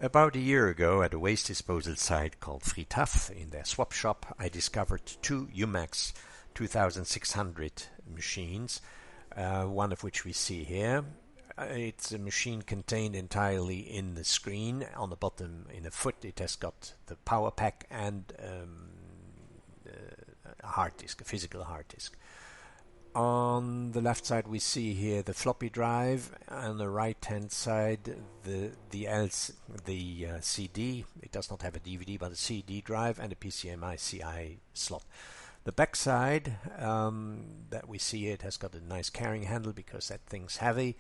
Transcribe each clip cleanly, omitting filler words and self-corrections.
About a year ago, at a waste disposal site called Friedhof, in their swap shop, I discovered two UMAX 2600 machines, one of which we see here. It's a machine contained entirely in the screen. On the bottom, in the foot, it has got the power pack and a hard disk, a physical hard disk. On the left side we see here the floppy drive, on the right hand side the CD. It does not have a DVD but a CD drive and a PCMI CI slot. The back side that we see, it has got a nice carrying handle because that thing's heavy,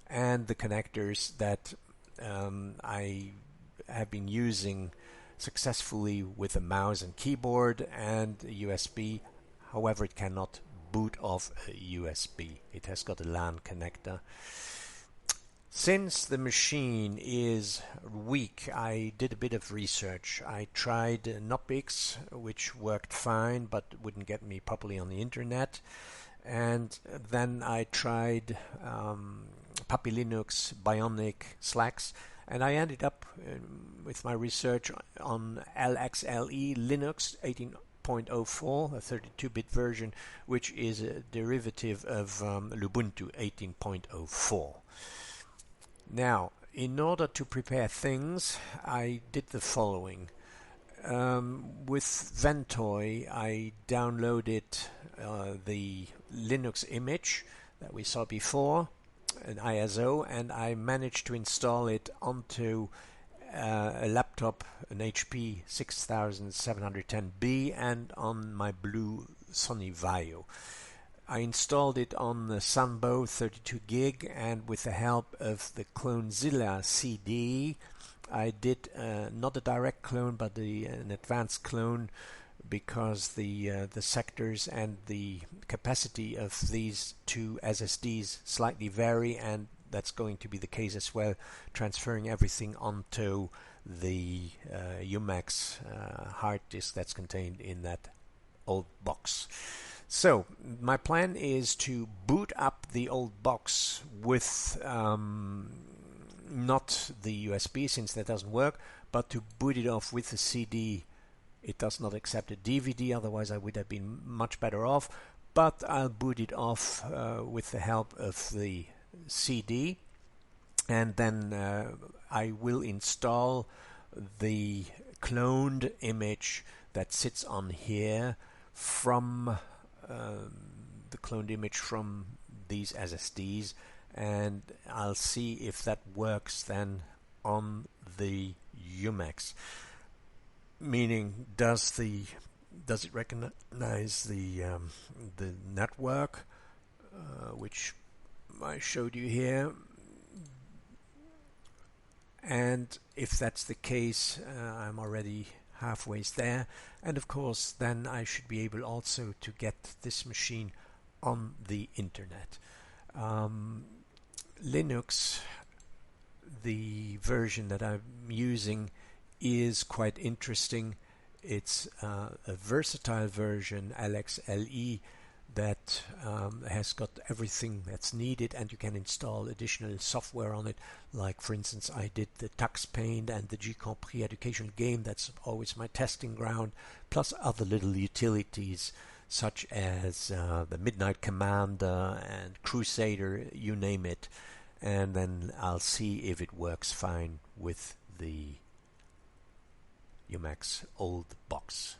and the connectors that I have been using successfully with a mouse and keyboard and a USB. However, it cannot boot off a USB. It has got a LAN connector. Since the machine is weak, I did a bit of research. I tried Knoppix, which worked fine but wouldn't get me properly on the internet. And then I tried Puppy Linux, Bionic, Slacks, and I ended up with my research on LXLE Linux 18.04, a 32-bit version, which is a derivative of Lubuntu 18.04. Now, in order to prepare things, I did the following. With Ventoy, I downloaded the Linux image that we saw before, an ISO, and I managed to install it onto a laptop, an HP 6710B, and on my blue Sony Vaio. I installed it on the Sunbow 32 gig, and with the help of the Clonezilla CD, I did not a direct clone but an advanced clone, because the sectors and the capacity of these two SSDs slightly vary, and that's going to be the case as well, transferring everything onto the UMAX hard disk that's contained in that old box. So my plan is to boot up the old box with not the USB, since that doesn't work, but to boot it off with the CD. It does not accept a DVD, otherwise I would have been much better off, but I'll boot it off with the help of the CD, and then I will install the cloned image that sits on here from the cloned image from these SSDs, and I'll see if that works then on the UMAX. Meaning, does it recognize the network, which I showed you here? And if that's the case, I'm already halfway there, and of course then I should be able also to get this machine on the internet. Linux, the version that I'm using, is quite interesting. It's a versatile version, LXLE, that has got everything that's needed, and you can install additional software on it, like for instance I did the Tux Paint and the G-Compris educational game. That's always my testing ground, plus other little utilities such as the Midnight Commander and Crusader, you name it, and then I'll see if it works fine with the UMAX old box.